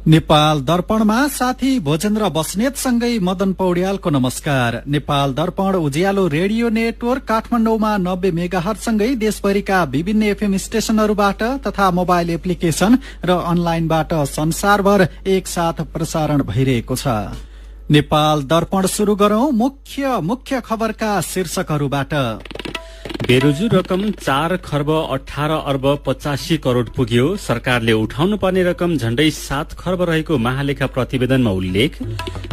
नेपाल दर्पणमा साथी भोजेन्द्र बस्नेतसँगै मदन पौड्यालको नमस्कार। नेपाल दर्पण उज्यालो रेडियो नेटवर्क काठमाडौँमा 90 मेगाहर्जसँगै देशभरिका विभिन्न एफएम स्टेशनहरूबाट तथा मोबाइल एप्लिकेशन र अनलाइनबाट संसारभर एकसाथ प्रसारण भइरहेको छ। नेपाल दर्पण शुरू गरौं मुख्य खबरका शीर्षकहरूबाट। बेरोजु रकम 4 खर्ब 18 अर्ब 85 करोड़ पुग्यो। सरकारले उठाउनु पर्ने रकम झण्डै 7 खर्ब रहेको महालेखा प्रतिवेदनमा उल्लेख।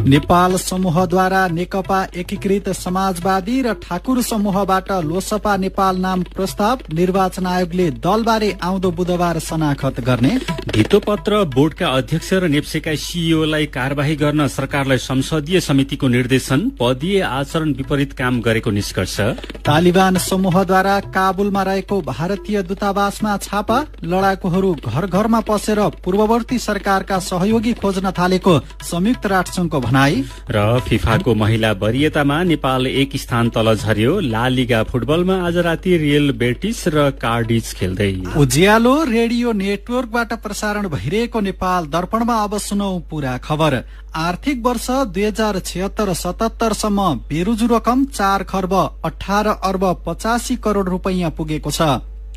नेपाल समूहद्वारा नेकपा एकीकृत समाजवादी र ठाकुर समूहबाट लोसपा नेपाल नाम प्रस्ताव। निर्वाचन आयोगले दलबारे आउँदो बुधबार शनाखत गर्ने। धितोपत्र बोर्डका अध्यक्ष र नेप्सेका सीईओलाई कार्यवाही गर्न सरकारलाई संसदीय समितिको निर्देशन। पदीय आचरण विपरीत काम गरेको निष्कर्ष। तालिबान समूहद्वारा काबुलमा रहेको भारतीय दूतावासमा छापा। लडाकुहरू घर घरमा पसेर पूर्ववर्ती सरकारका सहयोगी खोज्न थालेको संयुक्त राष्ट्रसंघको भनाई। र फिफाको महिला वरियतामा नेपाल 1 स्थान तल झर्यो। ला लिगा फुटबलमा आज राति रियल बेटिस र कार्डिज खेल्दै। उज्यालो रेडियो नेटवर्कबाट प्रसारण भइरहेको नेपाल दर्पणमा अब सुनौ पूरा खबर। आर्थिक वर्ष 2076-77 सम्म बेरोजु रकम 4 खर्ब 18 अर्ब 85 करोड़ रूपैयाँ पुगेको छ।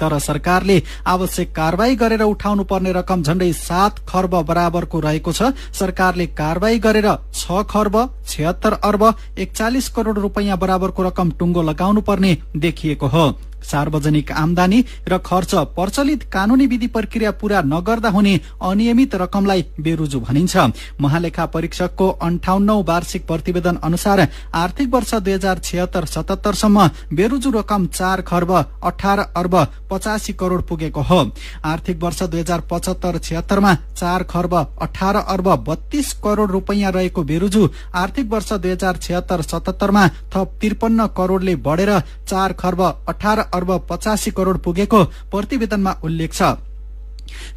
तर सरकारले आवश्यक कारवाही गरेर उठाउनु पर्ने रकम झण्डै 7 खर्ब बराबरको रहेको छ। सरकारले कारवाही गरेर 6 खर्ब 76 अर्ब 41 करोड़ रूपैयाँ बराबरको रकम टुङ्गो लगाउनु पर्ने देखिएको हो। सार्वजनिक आमदानी र खर्च प्रचलित कानूनी विधि प्रक्रिया पूरा नगर्दा हुने अनियमित रकमलाई बेरोजु भनिन्छ। महालेखा परीक्षकको 58औं वार्षिक प्रतिवेदन अनुसार आर्थिक वर्ष 2076-77 सम्म बेरोजु रकम 4 खर्ब 18 अर्ब 85 करोड़ पुगेको हो। आर्थिक वर्ष 2075-76 मा 4 खर्ब 18 अर्ब 32 करोड़ रूपैयाँ रहेको बेरोजु आर्थिक वर्ष 2076-77 मा थप 53 करोड़ले बढेर 4 खर्ब 18 अर्ब 85 करोड़ पुगेको प्रतिवेदनमा उल्लेख छ।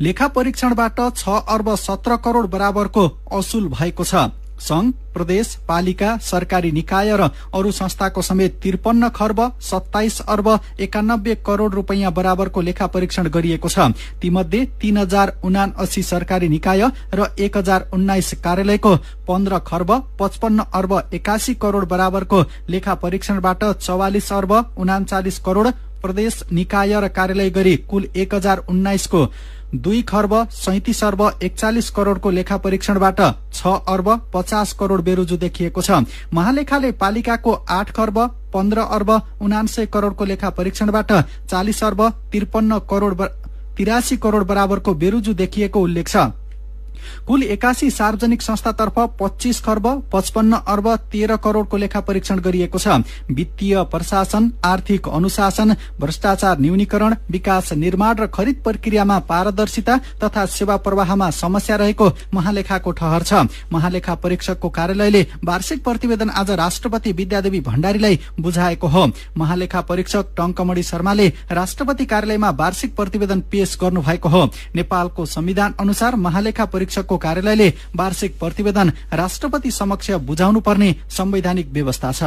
लेखा परीक्षणबाट 6 अर्ब 17 करोड़ बराबरको असुल भएको छ। संघ, प्रदेश, पालिका, सरकारी निकाय र अरू संस्थाको समेत 53 खर्ब 27 अर्ब 91 करोड़ रूपैयाँ बराबरको लेखा परीक्षण गरिएको छ। तीमध्ये 3079 सरकारी निकाय र 1019 कार्यालयको 15 खर्ब 55 अर्ब 81 करोड़ बराबरको लेखा परीक्षणबाट 44 अर्ब 39 करोड़, प्रदेश निकाय र कार्यालय गरी कुल 1019 को 2 खर्ब 37 अर्ब 41 करोड़को लेखा परीक्षणबाट 6 अर्ब 50 करोड़ बेरोजु देखिएको छ। महालेखाले पालिकाको 8 खर्ब 15 अर्ब 79 करोड़को लेखा परीक्षणबाट 40 अर्ब 53 करोड़ 83 करोड़ बराबरको बेरोजु देखिएको उल्लेख छ। कुल 81 सार्वजनिक संस्थातर्फ 25 खर्ब 55 अर्ब 13 करोड़को लेखा परीक्षण गरिएको छ। वित्तीय प्रशासन, आर्थिक अनुशासन, भ्रष्टाचार न्यूनीकरण, विकास निर्माण र खरिद प्रक्रियामा पारदर्शिता तथा सेवा प्रवाहमा समस्या रहेको महालेखाको ठहर छ। महालेखा परीक्षकको कार्यालयले वार्षिक प्रतिवेदन आज राष्ट्रपति विद्यादेवी भण्डारीलाई बुझाएको हो। महालेखा परीक्षक टंकमणि शर्माले राष्ट्रपति कार्यालयमा वार्षिक प्रतिवेदन पेश गर्नुभएको हो। नेपालको संविधान अनुसार महालेखा परीक्षकको कार्यालयले वार्षिक प्रतिवेदन राष्ट्रपति समक्ष बुझाउनु पर्ने संवैधानिक व्यवस्था छ।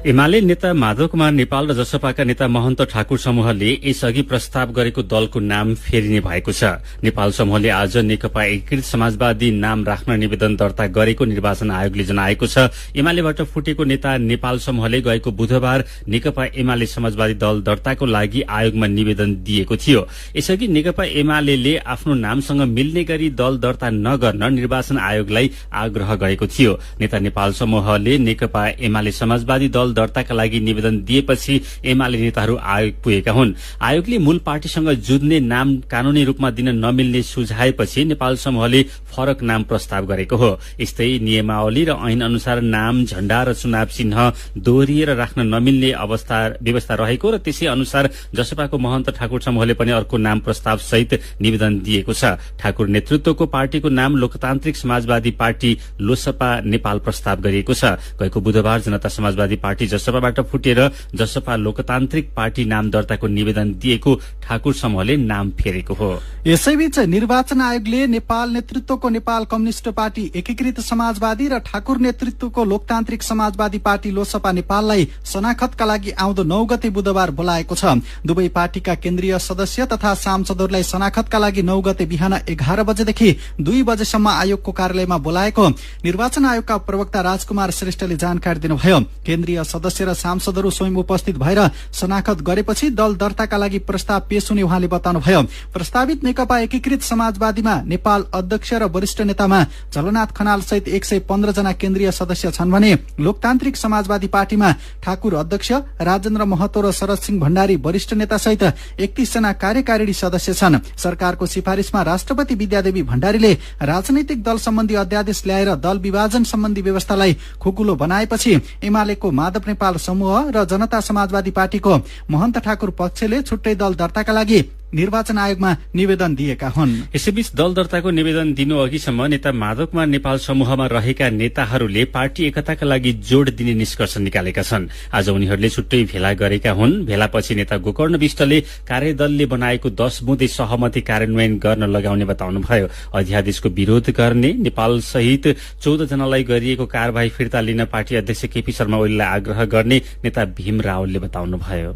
एमाले नेता माधव कुमार नेपाल र जसपाका नेता महन्त ठाकुर समूहले यसअघि प्रस्ताव गरेको दलको नाम फेरिने भएको छ। नेपाल समूहले आज नेकपा एकीकृत समाजवादी नाम राख्न निवेदन दर्ता गरेको निर्वाचन आयोगले जनाएको छ। एमालेबाट फुटेको नेता नेपाल समूहले गएको बुधबार नेकपा एमाले समाजवादी दल दर्ताको लागि आयोगमा निवेदन दिएको थियो। यसअघि नेकपा एमाले आफ्नो नामसँग मिल्ने गरी दल दर्ता नगर्न निर्वाचन आयोगलाई आग्रह गरेको थियो। नेता नेपाल समूहले नेकपा एमाले समाजवादी दल दर्ताका लागि निवेदन दिएपछि एमाले नेताहरू आयोग पुगेका हुन्। आयोगले मूल पार्टीसँग जुझ्ने नाम कानूनी रूपमा दिन नमिल्ने सुझाएपछि नेपाल समूहले फरक नाम प्रस्ताव गरेको हो। यस्तै नियमावली र ऐन अनुसार नाम, झण्डा र चुनाव चिन्ह दोहोरिएर राख्न नमिल्ने व्यवस्था रहेको र त्यसै अनुसार जसपाको महन्त ठाकुर समूहले पनि अर्को नाम प्रस्ताव सहित निवेदन दिएको छ। ठाकुर नेतृत्वको पार्टीको नाम लोकतान्त्रिक समाजवादी पार्टी लोसपा नेपाल प्रस्ताव गरिएको छ। गएको बुधबार जनता समाजवादी पार्टी जसपाबाट फुटेर जसपा लोकतान्त्रिक पार्टी नाम दर्ताको निवेदन दिएको ठाकुर समूहले नाम फेरेको हो। यसैबीच निर्वाचन आयोगले नेपाल नेतृत्वको नेपाल कम्युनिष्ट पार्टी एकीकृत समाजवादी र ठाकुर नेतृत्वको लोकतान्त्रिक समाजवादी पार्टी लोसपा नेपाललाई शनाखतका लागि आउँदो 9 गते बुधबार बोलाएको छ। दुवै पार्टीका केन्द्रीय सदस्य तथा सांसदहरूलाई शनाखतका लागि 9 गते बिहान 11 बजेदेखि 2 बजेसम्म आयोगको कार्यालयमा बोलाएको निर्वाचन आयोगका प्रवक्ता राजकुमार श्रेष्ठले जानकारी दिनुभयो। केन्द्रीय सदस्य र सांसदहरू स्वयं उपस्थित भएर शनाखत गरेपछि दल दर्ताका लागि प्रस्ताव पेश हुने उहाँले बताउनुभयो। प्रस्तावित नेकपा एकीकृत समाजवादीमा नेपाल अध्यक्ष र वरिष्ठ नेतामा झलनाथ खनाल सहित 115 जना केन्द्रीय सदस्य छन् भने लोकतान्त्रिक समाजवादी पार्टीमा ठाकुर अध्यक्ष, राजेन्द्र महतो र शरद सिंह भण्डारी वरिष्ठ नेता सहित 31 जना कार्यकारिणी सदस्य छन्। सरकारको सिफारिशमा राष्ट्रपति विद्यादेवी भण्डारीले राजनैतिक दल सम्बन्धी अध्यादेश ल्याएर दल विभाजन सम्बन्धी व्यवस्थालाई खुकुलो बनाएपछि एमालेको माधव नेपाल समूह र जनता समाजवादी पार्टीको महन्त ठाकुर पक्षले छुट्टै दल दर्ताका लागि निर्वाचन आयोगमा निवेदन दिएका हुन्। यसैबीच दल दर्ताको निवेदन दिनु अघिसम्म नेता माधव कुमार नेपाल समूहमा रहेका नेताहरूले पार्टी एकताका लागि जोड़ दिने निष्कर्ष निकालेका छन्। आज उनीहरूले छुट्टै भेला गरेका हुन्। भेलापछि नेता गोकर्ण विष्टले कार्यदलले बनाएको 10 बुँदे सहमति कार्यान्वयन गर्न लगाउने बताउनुभयो। अध्यादेशको विरोध गर्ने नेपाल सहित 14 जनालाई गरिएको कार्यवाही फिर्ता लिन पार्टी अध्यक्ष केपी शर्मा ओलीलाई आग्रह गर्ने नेता भीम रावलले बताउनुभयो।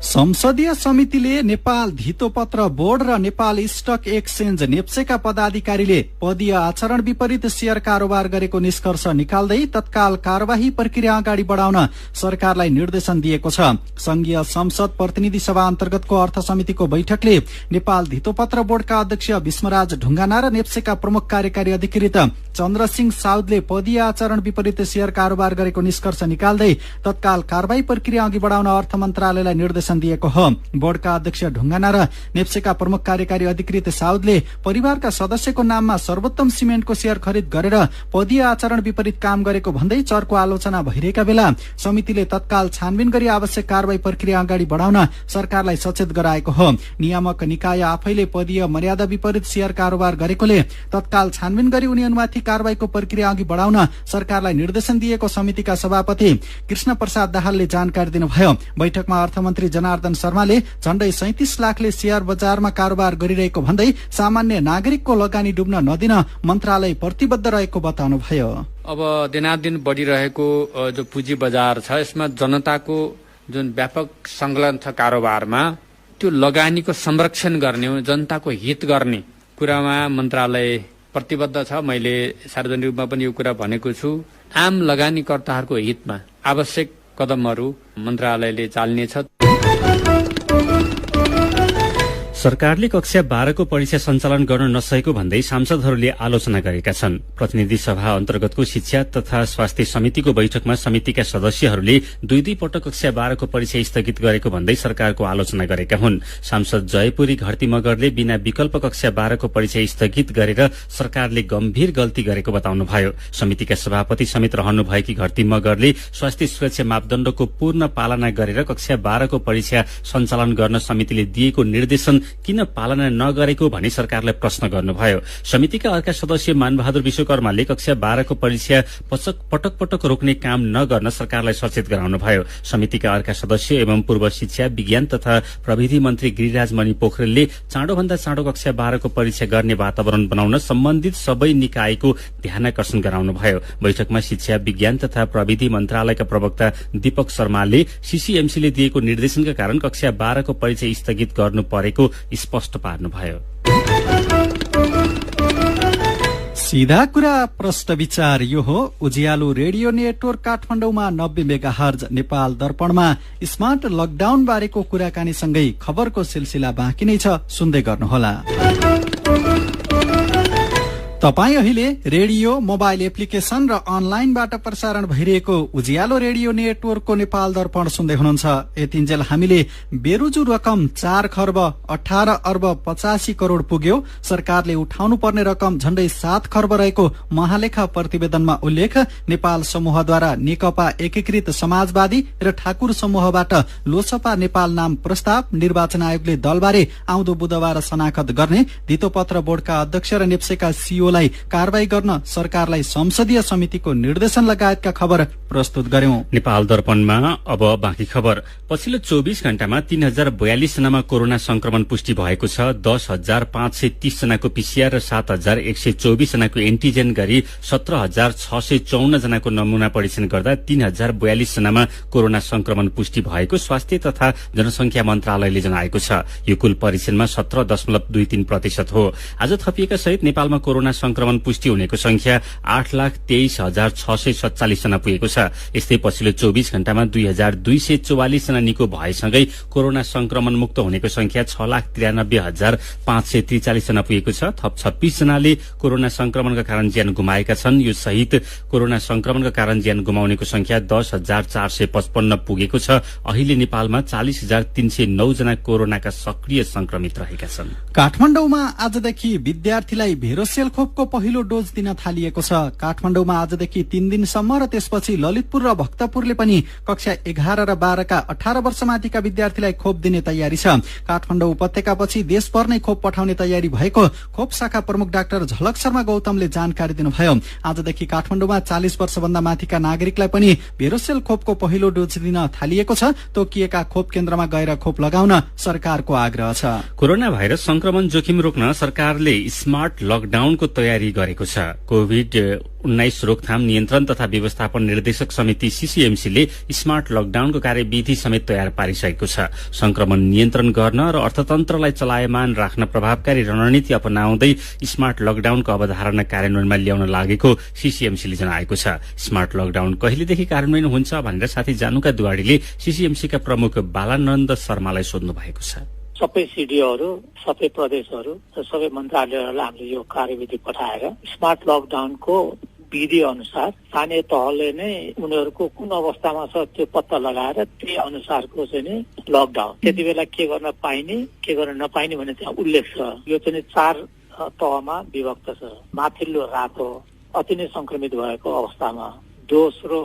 संसदीय समितिले नेपाल धितोपत्र बोर्ड र नेपाल स्टक एक्सचेन्ज नेप्सेका पदाधिकारीले पदीय आचरण विपरीत शेयर कारोबार गरेको निष्कर्ष निकाल्दै तत्काल कार्यवाही प्रक्रिया अगाडि बढाउन सरकारलाई निर्देशन दिएको छ। संघीय संसद प्रतिनिधि सभा अन्तर्गतको अर्थ समितिको बैठकले नेपाल धितोपत्र बोर्डका अध्यक्ष विष्मराज ढुङ्गाना र नेप्सेका प्रमुख कार्यकारी अधिकृत चन्द्रसिंह साउदले पदीय आचरण विपरीत शेयर कारोबार गरेको निष्कर्ष निकाल्दै तत्काल कार्यवाही प्रक्रिया अघि बढाउन अर्थ मन्त्रालयलाई निर्देशन दिएको हो। बोर्डका अध्यक्ष ढुङ्गाना र नेप्सेका प्रमुख कार्यकारी अधिकृत साउदले परिवारका सदस्यको नाममा सर्वोत्तम सिमेन्टको शेयर खरिद गरेर पदीय आचरण विपरीत काम गरेको भन्दै चर्को आलोचना भइरहेका बेला समितिले तत्काल छानबिन गरी आवश्यक कार्यवाही प्रक्रिया अगाडि बढाउन सरकारलाई सचेत गराएको हो। नियामक निकाय आफैले पदीय मर्यादा विपरीत शेयर कारोबार गरेकोले तत्काल छानबिन गरी उनीहरूमाथि कार्यवाहीको प्रक्रिया अघि बढाउन सरकारलाई निर्देशन दिएको समितिका सभापति कृष्ण प्रसाद दाहालले जानकारी दिनुभयो। बैठकमा अर्थमन्त्री जनार्दन शर्माले झण्डै 37 लाखले शेयर बजारमा कारोबार गरिरहेको भन्दै सामान्य नागरिकको लगानी डुब्न नदिन मन्त्रालय प्रतिबद्ध रहेको बताउनुभयो। अब दिनादिन बढ़िरहेको जो पुँजी बजार छ यसमा जनताको जुन व्यापक संकलन छ कारोबारमा त्यो लगानीको संरक्षण गर्ने जनताको हित गर्ने कुरामा मन्त्रालय प्रतिबद्ध छ। मैले सार्वजनिक रूपमा पनि यो कुरा भनेको छु। आम लगानीकर्ताहरूको हितमा आवश्यक कदमहरू मन्त्रालयले चाल्नेछ। सरकारले कक्षा 12 को परीक्षा सञ्चालन गर्न नसकेको भन्दै सांसदहरूले आलोचना गरेका छन्। प्रतिनिधि सभा अन्तर्गतको शिक्षा तथा स्वास्थ्य समितिको बैठकमा समितिका सदस्यहरूले दुई पटक कक्षा 12 को परीक्षा स्थगित गरेको भन्दै सरकारको आलोचना गरेका हुन्। सांसद जयपुरी घरती मगरले बिना विकल्प कक्षा 12 को परीक्षा स्थगित गरेर सरकारले गम्भीर गल्ती गरेको बताउनुभयो। समितिका सभापति समेत रहनुभएकी घरती मगरले स्वास्थ्य सुरक्षा मापदण्डको पूर्ण पालना गरेर कक्षा 12 को परीक्षा सञ्चालन गर्न समितिले दिएको निर्देशन किन पालना नगरेको भनी सरकारलाई प्रश्न गर्नुभयो। समितिका अर्का सदस्य मानबहादुर विश्वकर्माले कक्षा 12 को परीक्षा पटक पटक रोक्ने काम नगर्न सरकारलाई सचेत गराउनुभयो। समितिका अर्का सदस्य एवं पूर्व शिक्षा विज्ञान तथा प्रविधि मन्त्री गिरिराज मणि पोखरेलले चाँडोभन्दा चाँडो कक्षा 12 को परीक्षा गर्ने वातावरण बनाउन सम्बन्धित सबै निकायको ध्यानाकर्षण गराउनुभयो। बैठकमा शिक्षा विज्ञान तथा प्रविधि मन्त्रालयका प्रवक्ता दीपक शर्माले सीसीएमसीले दिएको निर्देशनका कारण कक्षा 12 को परीक्षा स्थगित गर्नु परेको स्पष्ट पार्नुभयो। सीधा कुरा प्रश्न विचार यो हो। उज्यालो रेडियो नेटवर्क काठमाडौँमा 90 मेगाहर्ज, नेपाल दर्पणमा स्मार्ट लकडाउन बारेको कुराकानीसँगै खबरको सिलसिला बाँकी नै छ, सुन्दै गर्नुहोला। तपाई अहिले रेडियो, मोबाइल एप्लिकेशन र अनलाइनबाट प्रसारण भइरहेको उज्यालो रेडियो नेटवर्कको नेपाल दर्पण सुन्दै हुनुहुन्छ। यतिन्जेल हामीले बेरुजु रकम 4 खर्ब 18 अर्ब 85 करोड़ पुग्यो, सरकारले उठाउनु पर्ने रकम झण्डै 7 खर्ब रहेको महालेखा प्रतिवेदनमा उल्लेख, नेपाल समूहद्वारा नेकपा एकीकृत समाजवादी र ठाकुर समूहबाट लोसपा नेपाल नाम प्रस्ताव, निर्वाचन आयोगले दलबारे आउँदो बुधबार शनाखत गर्ने, धितोपत्र बोर्डका अध्यक्ष र नेप्सेका सीओ विरुद्धलाई कारबाही गर्न सरकारलाई संसदीय समितिको निर्देशन लगायतका खबर प्रस्तुत गर्यौं। नेपाल दर्पणमा अब बाँकी खबर। पछिल्लो 24 घण्टामा 3042 जनामा कोरोना संक्रमण पुष्टि भएको छ। 10,530 जनाको पीसीआर र 7,124 जनाको एन्टिजेन गरी 17,654 जनाको नमूना परीक्षण गर्दा 3,042 जनामा कोरोना संक्रमण पुष्टि भएको स्वास्थ्य तथा जनसंख्या मन्त्रालयले जनाएको छ। यो कुल परीक्षणमा 17.23% हो। आज थपिएका सहित नेपालमा कोरोना संक्रमण पुष्टि हुनेको संख्या 8,23,647 जना पुगेको छ। यस्तै पछिल्लो 24 घण्टामा 2,244 जना निको भएसँगै कोरोना संक्रमण मुक्त हुनेको संख्या 6,93,543 जना पुगेको छ। थप 26 जनाले कोरोना संक्रमणका कारण ज्यान गुमाएका छन्। यो सहित कोरोना संक्रमणका कारण ज्यान गुमाउनेको संख्या 10,455 पुगेको छ। अहिले नेपालमा 40,309 जना कोरोनाका सक्रिय संक्रमित रहेका छन्। काठमाडौँमा आजदेखि विद्यार्थीलाई भेरोसेल खोपको पहिलो डोज दिन थालिएको छ। काठमाडौँमा आजदेखि 3 दिनसम्म र त्यसपछि ललितपुर र भक्तपुरले पनि कक्षा 11 र 12 का 18 वर्षमाथिका विद्यार्थीलाई खोप दिने तयारी छ। काठमाडौँ उपत्यकापछि देशभर नै खोप पठाउने तयारी भएको खोप शाखा प्रमुख डाक्टर झलक शर्मा गौतमले जानकारी दिनुभयो। आजदेखि काठमाडौँमा 40 वर्षभन्दा माथिका नागरिकलाई पनि भेरोसेल खोपको पहिलो डोज दिन थालिएको छ। तोकिएका खोप केन्द्रमा गएर खोप लगाउन सरकारको आग्रह छ। कोरोना भाइरस संक्रमण जोखिम रोक्न सरकारले स्मार्ट लकडाउनको तयारी गरेको छ। कोभिड-19 रोकथाम नियन्त्रण तथा व्यवस्थापन निर्देशक समिति सीसीएमसीले स्मार्ट लकडाउनको कार्यविधि समेत तयार पारिसकेको छ। संक्रमण नियन्त्रण गर्न र अर्थतन्त्रलाई चलायमान राख्न प्रभावकारी रणनीति अपनाउँदै स्मार्ट लकडाउनको अवधारणा कार्यान्वयनमा ल्याउन लागेको सीसीएमसीले जनाएको छ। स्मार्ट लकडाउन कहिलेदेखि कार्यान्वयन हुन्छ भनेर साथी जानुका दुवाडीले सीसीएमसीका प्रमुख बालानन्द शर्मालाई सोध्नु भएको छ। सबै सिडिओहरू, सबै प्रदेशहरू र सबै मन्त्रालयहरूलाई हामीले यो कार्यविधि पठाएर स्मार्ट लकडाउनको विधि अनुसार स्थानीय तहले नै उनीहरूको कुन अवस्थामा छ त्यो पत्ता लगाएर त्यही अनुसारको चाहिँ नि लकडाउन, त्यति बेला के गर्न पाइने के गर्न नपाइने भन्ने त्यहाँ उल्लेख छ। यो चाहिँ 4 तहमा विभक्त छ। माथिल्लो रातो अति नै संक्रमित भएको अवस्थामा, दोस्रो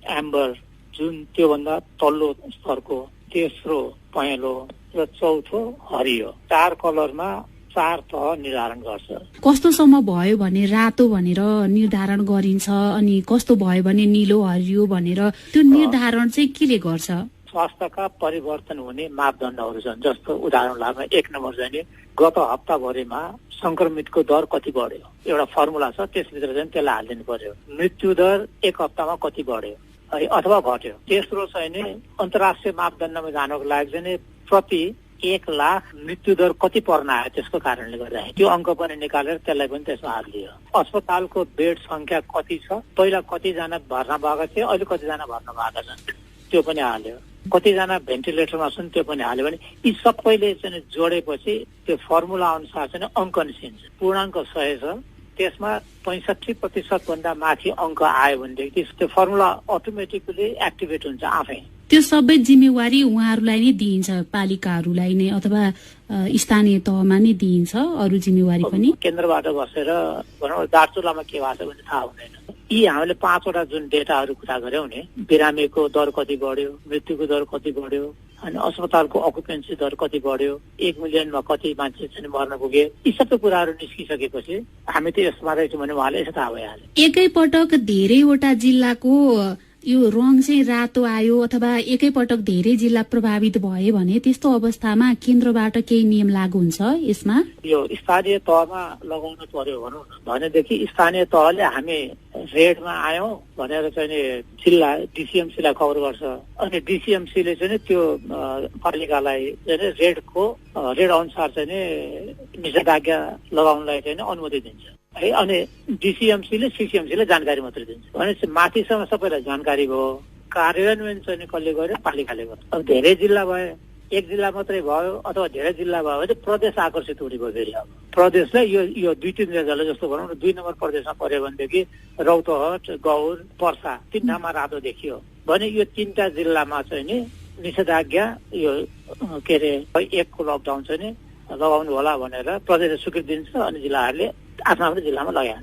एम्बर जुन त्योभन्दा तल्लो स्तरको, तेस्रो पहेँलो र चौथो हरियो। 4 कलरमा 4 तह निर्धारण गर्छ। कस्तोसम्म भयो भने रातो भनेर निर्धारण गरिन्छ अनि कस्तो भयो भने नीलो हरियो भनेर त्यो निर्धारण चाहिँ केले गर्छ? स्वास्थ्यका परिवर्तन हुने मापदण्डहरू छन्। जस्तो उदाहरण लाग्न 1 नम्बर चाहिँ गत हप्ताभरिमा संक्रमितको दर कति बढ्यो, एउटा फर्मुला छ, त्यसभित्र चाहिँ त्यसलाई हालिदिनु पर्यो। मृत्यु दर 1 हप्तामा कति बढ्यो अथवा घट्यो। तेस्रो चाहिँ नि अन्तर्राष्ट्रिय मापदण्डमा जानको लागि चाहिँ प्रति 1 लाख मृत्यु दर कति पर्न आयो, त्यसको कारणले गर्दाखेरि त्यो अङ्क पनि निकालेर त्यसलाई पनि त्यसमा हालिदियो। अस्पतालको बेड संख्या कति छ, पहिला कतिजना भर्ना भएको थियो, अहिले कतिजना भर्ना भएका छन् त्यो पनि हाल्यो। कतिजना भेन्टिलेटरमा छन् त्यो पनि हाल्यो भने यी सबैले चाहिँ जोडेपछि त्यो फर्मुला अनुसार चाहिँ अङ्क निस्किन्छ। पूर्णाङ्क 100 छ, त्यसमा 65% भन्दा माथि अङ्क आयो भनेदेखि त्यो फर्मुला अटोमेटिकली एक्टिभेट हुन्छ आफै। त्यो सबै जिम्मेवारी उहाँहरूलाई नै दिइन्छ, पालिकाहरूलाई नै अथवा स्थानीय तहमा नै दिइन्छ? अरू जिम्मेवारी पनि केन्द्रबाट बसेर भनौँ दार्चुलामा के भएको छ भने थाहा हुँदैन। यी हामीले 5 वटा जुन डेटाहरू कुरा गर्यौं नि, बिरामीको दर कति बढ्यो, मृत्युको दर कति बढ्यो, अनि अस्पतालको अकुपेन्सी दर कति बढ्यो, 1 मिलियनमा कति मान्छे चाहिँ मर्न पुगे, यी सबै कुराहरू निस्किसकेपछि हामी त यसमा रहेछौँ भने उहाँले यसो थाहा भइहाल्यो। एकैपटक धेरैवटा जिल्लाको यो रङ चाहिँ रातो आयो अथवा एकैपटक धेरै जिल्ला प्रभावित भए भने त्यस्तो अवस्थामा केन्द्रबाट केही नियम लागू हुन्छ यसमा? यो स्थानीय तहमा लगाउनु पर्यो भनौँ न, भनेदेखि स्थानीय तहले हामी रेडमा आयौं भनेर चाहिँ जिल्ला डिसिएमसीलाई खबर गर्छ, अनि डिसिएमसीले चाहिँ त्यो पालिकालाई चाहिँ रेड अनुसार चाहिँ निषेधाज्ञा लगाउनलाई चाहिँ अनुमति दिन्छ है। अनि डिसिएमसीले सीसीएमसीले जानकारी मात्रै दिन्छ भनेपछि माथिसम्म सबैलाई जानकारी भयो। कार्यान्वयन चाहिँ कसले गर्यो? पालिकाले गर्यो। अब धेरै जिल्ला भयो, 1 जिल्ला मात्रै भयो अथवा धेरै जिल्ला भयो भने प्रदेश आकर्षित हुने भयो। फेरि अब प्रदेशलाई यो 2-3 जिल्ला जस्तो भनौँ न, 2 नम्बर प्रदेशमा पर्यो भनेदेखि रौतहट, गौर, पर्सा 3 ठाउँमा रातो देखियो भने यो 3टा जिल्लामा चाहिँ नि निषेधाज्ञा यो के अरे 1 को लकडाउन चाहिँ नि लगाउनु होला भनेर प्रदेशले स्वीकृति दिन्छ अनि जिल्लाहरूले आफ्नो आफ्नो जिल्लामा लगाए।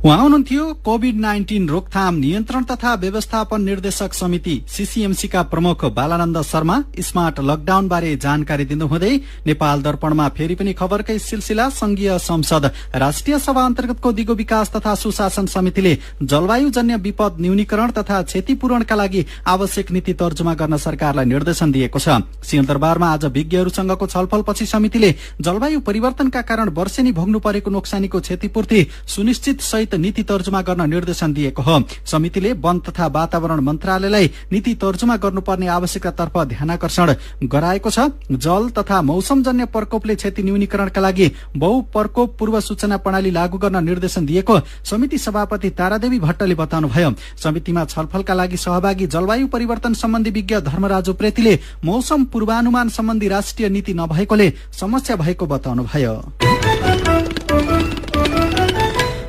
उहाँ हुनुहुन्थ्यो कोभिड-19 रोकथाम नियन्त्रण तथा व्यवस्थापन निर्देशक समिति सीसीएमसी का प्रमुख बालानन्द शर्मा स्मार्ट लकडाउन बारे जानकारी दिनुहुँदै नेपाल दर्पणमा फेरि पनि खबरकै सिलसिला संघीय संसद राष्ट्रिय सभा अन्तर्गतको दिगो विकास तथा सुशासन समितिले जलवायुजन्य विपद न्यूनीकरण तथा क्षतिपूरणका लागि आवश्यक नीति तर्जुमा गर्न सरकारलाई निर्देशन दिएको छ। सिंहदरबारमा आज विज्ञहरूसँगको छलफलपछि समितिले जलवायु परिवर्तनका कारण वर्षेनी भोग्नु परेको नोक्सानीको क्षतिपूर्ति सुनिश्चित सहित नीति तर्जुमा गर्न निर्देशन दिएको हो। समितिले वन तथा वातावरण मन्त्रालयलाई नीति तर्जुमा गर्नुपर्ने आवश्यकतातर्फ ध्यानाकर्षण गराएको छ। जल तथा मौसमजन्य प्रकोपले क्षति न्यूनीकरणका लागि बहु प्रकोप पूर्व सूचना प्रणाली लागू गर्न निर्देशन दिएको समिति सभापति तारादेवी भट्टले बताउनुभयो। समितिमा छलफलका लागि सहभागी जलवायु परिवर्तन सम्बन्धी विज्ञ धर्मराज उप्रेतीले मौसम पूर्वानुमान सम्बन्धी राष्ट्रिय नीति नभएकोले समस्या भएको बताउनुभयो।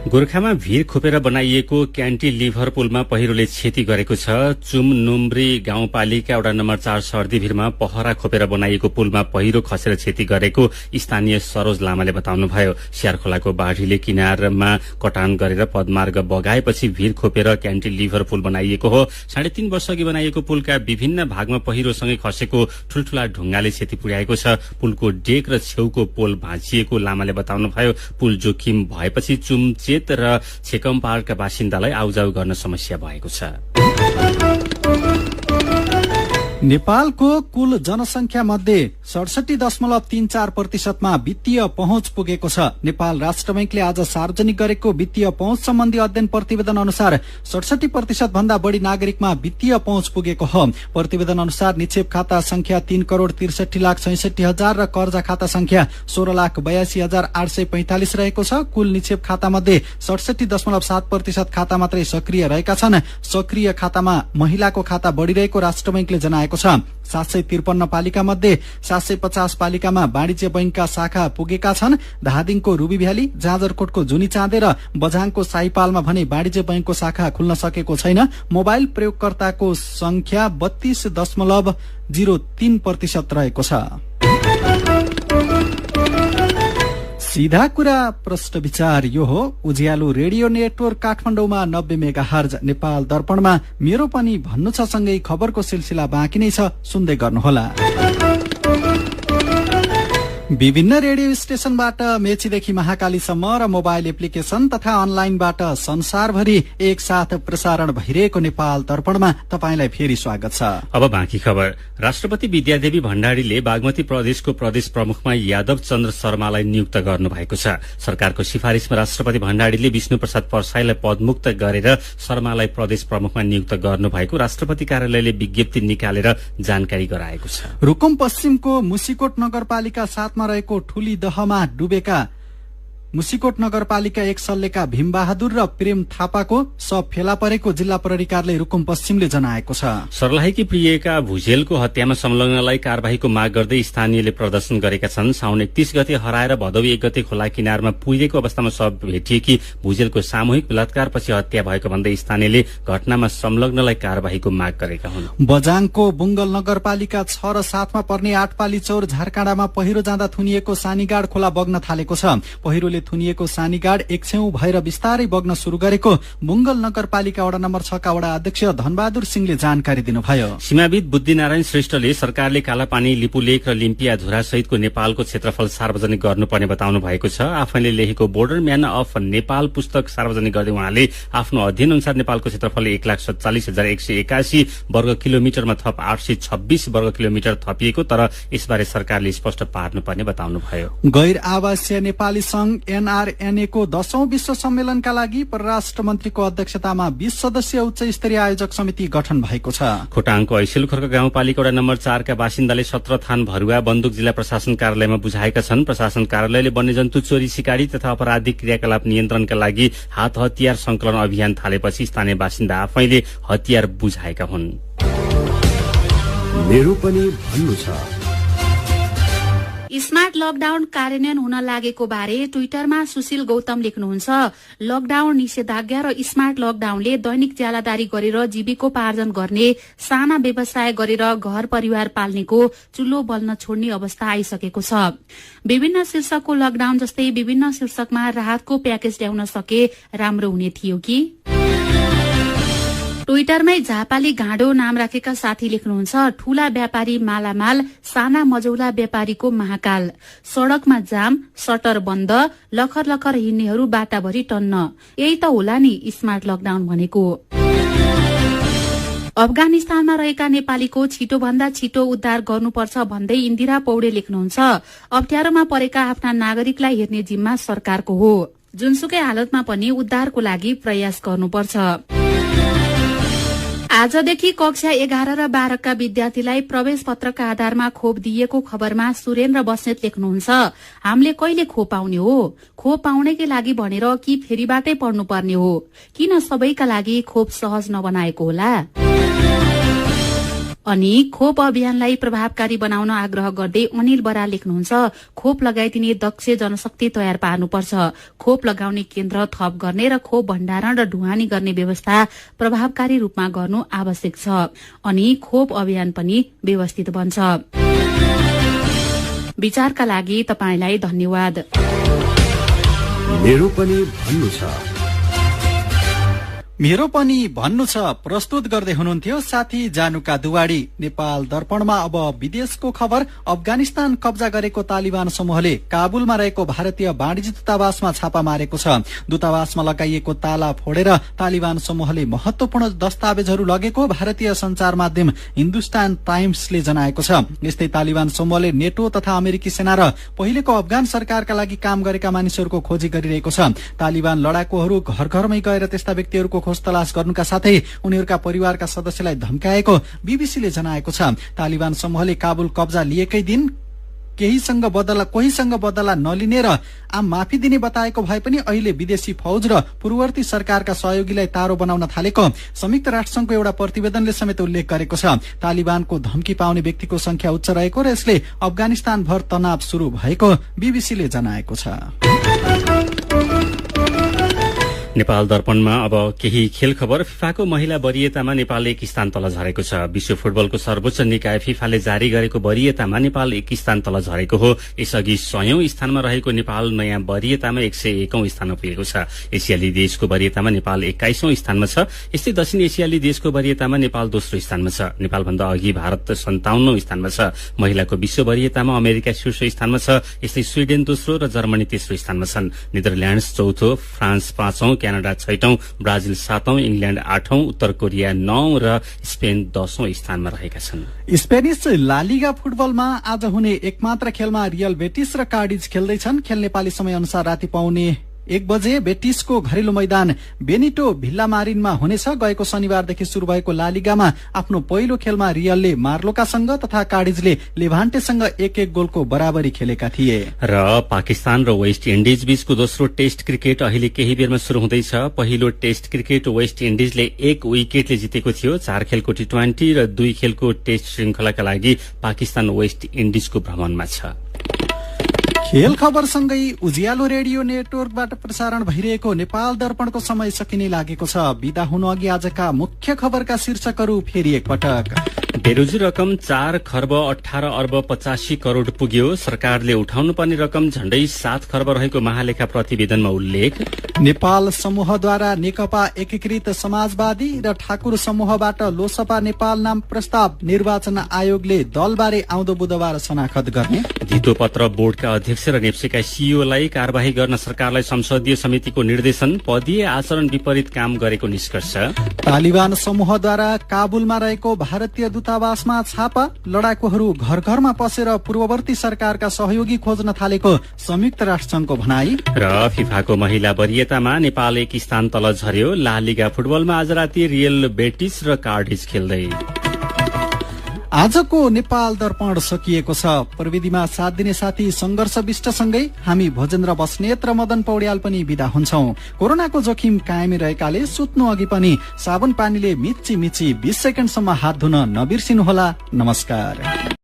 गोर्खामा भीर खोपेर बनाइएको क्यान्टिलिभर पुलमा पहिरोले क्षति गरेको छ। चुम नुम्ब्री गाउँपालिका वडा नम्बर 4 सर्दीभिरमा पहरा खोपेर बनाइएको पुलमा पहिरो खसेर क्षति गरेको स्थानीय सरोज लामाले बताउनुभयो। स्यारखोलाको बाढीले किनारमा कटान गरेर पदमार्ग बगाएपछि भीर खोपेर क्यान्टिलिभर पुल बनाइएको हो। 3.5 वर्ष अघि बनाइएको पुलका विभिन्न भागमा पहिरोसँगै खसेको ठूल्ठूला ढुङ्गाले क्षति पुर्याएको छ। पुलको डेक र छेउको पोल भाँचिएको लामाले बताउनुभयो। पुल जोखिम भएपछि चुमचेत र छेकम पहाड़का बासिन्दालाई आउजाउ गर्न समस्या भएको छ। नेपालको कुल जनसंख्या मध्ये 67.34% वित्तीय पहुँच पुगेको छ। नेपाल राष्ट्र बैंकले आज सार्वजनिक गरेको वित्तीय पहुँच सम्बन्धी अध्ययन प्रतिवेदन अनुसार 67% भन्दा बढ़ी नागरिकमा वित्तीय पहुँच पुगेको हो। प्रतिवेदन अनुसार निक्षेप खाता संख्या 3,63,66,000 र कर्जा खाता संख्या 16,82,845 रहेको छ। कुल निक्षेप खाता मध्ये 67.7% खाता मात्रै सक्रिय रहेका छन्। सक्रिय खातामा महिलाको खाता बढ़िरहेको राष्ट्र बैंकले जनाएको 753 पालिका मध्ये 750 पालिकामा वाणिज्य बैंकका शाखा पुगेका छन्। धादिङको रूबी भ्याली, जाजरकोटको जुनी चाँदे र बझाङको साइपालमा भने वाणिज्य बैंकको शाखा खुल्न सकेको छैन। मोबाइल प्रयोगकर्ताको संख्या 32.03% रहेको छ। सीधा कुरा प्रश्न विचार यो हो। उज्यालो रेडियो नेटवर्क काठमाडौँमा 90 मेगाहर्ज, नेपाल दर्पणमा मेरो पनि भन्नु छ सँगै खबरको सिलसिला बाँकी नै छ, सुन्दै गर्नुहोला। विभिन्न रेडियो स्टेशनबाट मेचीदेखि महाकालीसम्म र मोबाइल एप्लिकेशन तथा अनलाइनबाट संसारभरि एकसाथ प्रसारण भइरहेको नेपाल दर्पणमा तपाईंलाई फेरि स्वागत छ। अब बाँकी खबर। राष्ट्रपति विद्यादेवी भण्डारीले बागमती प्रदेशको प्रदेश प्रमुखमा यादव चन्द्र शर्मालाई नियुक्त गर्नु भएको छ। सरकारको सिफारिशमा राष्ट्रपति भण्डारीले विष्णु प्रसाद परसाईलाई पदमुक्त गरेर शर्मालाई प्रदेश प्रमुखमा नियुक्त गर्नु भएको राष्ट्रपति कार्यालयले विज्ञप्ति निकालेर जानकारी गराएको छ। रुकुम पश्चिमको मुसिकोट नगरपालिका 7 रहेको ठूली दहमा डुबेका मुसिकोट नगरपालिका 1 सल्लेका भीमबहादुर र प्रेम थापाको शव फेला परेको जिल्ला प्रहरी कार्यालय रुकुम पश्चिमले जनाएको छ। सर्लाहीकी प्रियका भुजेलको हत्यामा संलग्नलाई कार्यवाहीको माग गर्दै स्थानीयले प्रदर्शन गरेका छन्। साउन 31 गते हराएर भदौ 1 गते खोला किनारमा पुगेको अवस्थामा शव भेटिएकी भुजेलको सामूहिक बलात्कारपछि हत्या भएको भन्दै स्थानीयले घटनामा संलग्नलाई कार्यवाहीको माग गरेका हुन्। बजाङको बुङ्गल नगरपालिका 6 र 7 मा पर्ने आठपाली चौर झारकाँडामा पहिरो जाँदा थुनिएको सानीगाड खोला बग्न थालेको छ। पहिरोले थुनिएको सानीगाड एकछेउ भएर बिस्तारै बग्न शुरू गरेको बुङ्गल नगरपालिका वडा नम्बर 6 का वडा अध्यक्ष धनबहादुर सिंहले जानकारी दिनुभयो। सीमाविद बुद्धिनारायण श्रेष्ठले सरकारले कालापानी, लिपुलेक र लिम्पिया धुरा सहितको नेपालको क्षेत्रफल सार्वजनिक गर्नुपर्ने बताउनु भएको छ। आफैले लेखेको बोर्डर म्यान अफ नेपाल पुस्तक सार्वजनिक गर्दै उहाँले आफ्नो अध्ययन अनुसार नेपालको क्षेत्रफल 1,47,181 वर्ग किलोमिटरमा थप 826 वर्ग किलोमिटर थपिएको, तर यसबारे सरकारले स्पष्ट पार्नुपर्ने बताउनुभयो। गैर आवासीय नेपाली संघ एनआरएनए को 10औं विश्व सम्मेलनका लागि परराष्ट्र मन्त्रीको अध्यक्षतामा 20 सदस्यीय उच्च स्तरीय आयोजक समिति गठन भएको छ। खोटाङको ऐसेलखोरका गाउँपालिका वडा नम्बर 4 का बासिन्दाले 17 थान भरुवा बन्दुक जिल्ला प्रशासन कार्यालयमा बुझाएका छन्। प्रशासन कार्यालयले वन्यजन्तु चोरी, सिकारी तथा अपराधिक क्रियाकलाप नियन्त्रणका लागि हात हतियार संकलन अभियान थालेपछि स्थानीय बासिन्दा आफैले हतियार बुझाएका हुन्। मेरो पनि भन्नु छ। स्मार्ट लकडाउन कार्यान्वयन हुन लागेको बारे ट्विटरमा सुशील गौतम लेख्नुहुन्छ, लकडाउन निषेधाज्ञा र स्मार्ट लकडाउनले दैनिक ज्यालादारी गरेर जीविकोपार्जन गर्ने, साना व्यवसाय गरेर घर परिवार पाल्नेको चुल्हो बल्न छोड्ने अवस्था आइसकेको छ। विभिन्न शीर्षकको लकडाउन जस्तै विभिन्न शीर्षकमा राहतको प्याकेज ल्याउन सके राम्रो हुने थियो कि। ट्विटरमै झापाली घाँडो नाम राखेका साथी लेख्नुहुन्छ, ठूला व्यापारी मालामाल, साना मजौला व्यापारीको महाकाल, सड़कमा जाम, सटर बन्द, लखर लखर हिँड्नेहरू बाटाभरि टन्न। यही त होला नि स्मार्ट लकडाउन भनेको। अफगानिस्तानमा रहेका नेपालीको छिटोभन्दा छिटो उद्धार गर्नुपर्छ भन्दै इन्दिरा पौडे लेख्नुहुन्छ, अप्ठ्यारोमा परेका आफ्ना नागरिकलाई हेर्ने जिम्मा सरकारको हो। जुनसुकै हालतमा पनि उद्धारको लागि प्रयास गर्नुपर्छ। आजदेखि कक्षा 11 र 12 का विद्यार्थीलाई प्रवेश पत्रका आधारमा खोप दिएको खबरमा सुरेन्द्र बस्नेत लेख्नुहुन्छ, हामीले कहिले खोप पाउने हो? खोप पाउनेकै लागि भनेर कि फेरिबाटै पढ्नुपर्ने हो? किन सबैका लागि खोप सहज नबनाएको होला? अनि खोप अभियानलाई प्रभावकारी बनाउन आग्रह गर्दै अनिल बराल लेख्नुहुन्छ, खोप लगाइदिने दक्ष जनशक्ति तयार पार्नुपर्छ। खोप लगाउने केन्द्र थप गर्ने र खोप भण्डारण र ढुवानी गर्ने व्यवस्था प्रभावकारी रूपमा गर्नु आवश्यक छ। अनि खोप अभियान पनि व्यवस्थित बन्छ। विचारका लागि तपाईलाई धन्यवाद। मेरो पनि भन्नु छ। मेरो पनि भन्नु छ प्रस्तुत गर्दै हुनुहुन्थ्यो साथी जानुका दुवाडी। नेपाल दर्पणमा अब विदेशको खबर। अफगानिस्तान कब्जा गरेको तालिबान समूहले काबुलमा रहेको भारतीय वाणिज्य दूतावासमा छापा मारेको छ। दूतावासमा लगाइएको ताला फोडेर तालिबान समूहले महत्वपूर्ण दस्तावेजहरू लगेको भारतीय संचार माध्यम हिन्दुस्तान टाइम्सले जनाएको छ। यस्तै तालिबान समूहले नेटो तथा अमेरिकी सेना र पहिलेको अफगान सरकारका लागि काम गरेका मानिसहरूको खोजी गरिरहेको छ। तालिबान लडाकुहरू घर घरमै गएर त्यस्ता व्यक्तिहरूको खोज तलास गर्नुका साथै उनीहरूका परिवारका सदस्यलाई धम्काएको बीबीसीले जनाएको छ। तालिबान समूहले काबुल कब्जा लिएकै दिन कोहीसँग बदला नलिने र आम माफी दिने बताएको भए पनि अहिले विदेशी फौज र पूर्ववर्ती सरकारका सहयोगीलाई तारो बनाउन थालेको संयुक्त राष्ट्रसंघको एउटा प्रतिवेदनले समेत उल्लेख गरेको छ। तालिबानको धम्की पाउने व्यक्तिको संख्या उच्च रहेको र यसले अफगानिस्तान भर तनाव शुरू भएको बीबीसीले जनाएको छ। नेपाल दर्पणमा अब केही खेल खबर। फिफाको महिला वरियतामा नेपाल एक स्थान तल झरेको छ। विश्व फुटबलको सर्वोच्च निकाय फिफाले जारी गरेको वरियतामा नेपाल एक स्थान तल झरेको हो। यसअघि 100औं स्थानमा रहेको नेपाल नयाँ वरियतामा 101औं स्थानमा पुगेको छ। एसियाली देशको वरियतामा नेपाल 21औं स्थानमा छ। यस्तै दक्षिण एसियाली देशको वरियतामा नेपाल दोस्रो स्थानमा छ। नेपालभन्दा अघि भारत 57औं स्थानमा छ। महिलाको विश्व वरियतामा अमेरिका शीर्ष स्थानमा छ। यस्तै स्वीडेन दोस्रो र जर्मनी तेस्रो स्थानमा छन्। नेदरल्याण्ड्स चौथो, फ्रान्स 5औं, क्यानाडा 6औं, ब्राजिल 7औं, इंग्ल्याण्ड 8औं, उत्तर कोरिया 9 र स्पेन 10औं स्थानमा रहेका छन्। स्पेनिश लालिगा फुटबलमा आज हुने एकमात्र खेलमा रियल बेटिस र कार्डिज खेल्दैछन्। खेल नेपाली समय अनुसार राति पाउने 1 बजे बेटिसको घरेलु मैदान बेनिटो भिल्लामारिनमा हुनेछ। गएको शनिबारदेखि शुरू भएको लालिगामा आफ्नो पहिलो खेलमा रियलले मार्लोकासँग तथा कार्डिजले लेभान्टेसँग 1-1 गोलको बराबरी खेलेका थिए। र पाकिस्तान र वेस्ट इन्डिज बीचको दोस्रो टेस्ट क्रिकेट अहिले केही बेरमा शुरू हुँदैछ। पहिलो टेस्ट क्रिकेट वेस्ट इन्डिजले 1 विकेटले जितेको थियो। 4 खेलको टी20 र 2 खेलको टेस्ट श्रृंखलाका लागि पाकिस्तान वेस्ट इन्डिजको भ्रमणमा छ। खेल खबरसँगै उज्यालो रेडियो नेटवर्कबाट प्रसारण भइरहेको नेपाल दर्पणको समय सकिने लागेको छ। बिदा हुनु अघि आजका मुख्य खबरका शीर्षकहरू फेरि एकपटक। बेरोजी रकम 4 खर्ब 18 अर्ब 85 करोड़ पुग्यो। सरकारले उठाउनुपर्ने रकम झण्डै 7 खर्ब रहेको महालेखा प्रतिवेदनमा उल्लेख। नेपाल समूहद्वारा नेकपा एकीकृत समाजवादी र ठाकुर समूहबाट लोसपा नेपाल नाम प्रस्ताव। निर्वाचन आयोगले दलबारे आउँदो बुधबार छनाखत गर्ने। धितो पत्र बोर्डका अध्यक्ष र नेप्सेका सीईओलाई कार्यवाही गर्न सरकारलाई संसदीय समितिको निर्देशन। पदीय आचरण विपरीत काम गरेको निष्कर्ष। तालिबान समूहद्वारा काबुलमा रहेको भारतीय दूतावासमा छापा। लडाकुहरू घर घरमा पसेर पूर्ववर्ती सरकारका सहयोगी खोज्न थालेको संयुक्त राष्ट्रसंघको भनाई। र फिफाको महिला वरियतामा नेपाल एक स्थान तल झर्यो। ला लिगा फुटबलमा आज राति रियल बेटिस र कार्डिज खेल्दै। आजको नेपाल दर्पण सकिएको छ। प्रविधिमा साथ दिने साथी संघर्ष विष्टसँगै हामी भोजेन्द्र बस्नेत र मदन पौड्याल पनि बिदा हुन्छौं। कोरोनाको जोखिम कायमै रहेकाले सुत्नु अघि पनि साबुन पानीले मिची 20 सेकेन्डसम्म हात धुन नबिर्सिनुहोला। नमस्कार।